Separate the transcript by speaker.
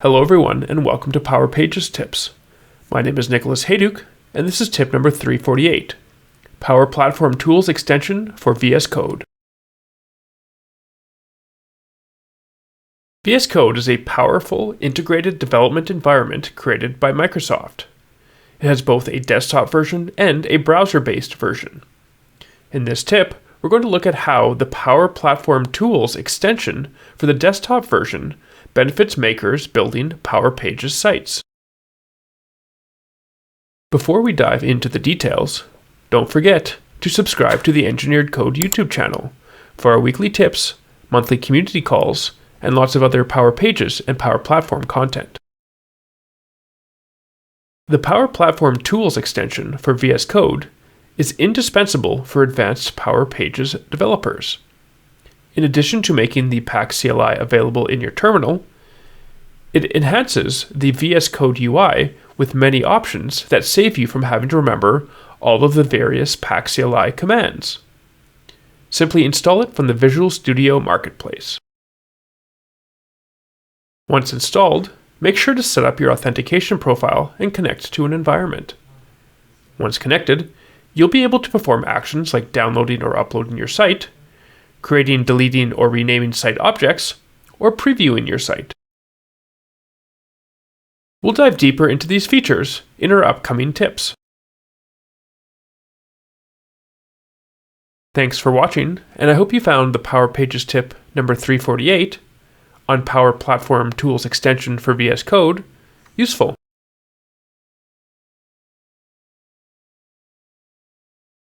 Speaker 1: Hello everyone and welcome to Power Pages Tips. My name is Nicholas Hayduk and this is tip number 348, Power Platform Tools Extension for VS Code. VS Code is a powerful, integrated development environment created by Microsoft. It has both a desktop version and a browser-based version. In this tip, we're going to look at how the Power Platform Tools extension for the desktop version benefits makers building Power Pages sites. Before we dive into the details, don't forget to subscribe to the Engineered Code YouTube channel for our weekly tips, monthly community calls, and lots of other Power Pages and Power Platform content. The Power Platform Tools extension for VS Code is indispensable for advanced Power Pages developers. In addition to making the PackCLI available in your terminal, it enhances the VS Code UI with many options that save you from having to remember all of the various PackCLI commands. Simply install it from the Visual Studio Marketplace. Once installed, make sure to set up your authentication profile and connect to an environment. Once connected, you'll be able to perform actions like downloading or uploading your site, creating, deleting, or renaming site objects, or previewing your site. We'll dive deeper into these features in our upcoming tips. Thanks for watching, and I hope you found the Power Pages tip number 348 on Power Platform Tools Extension for VS Code useful.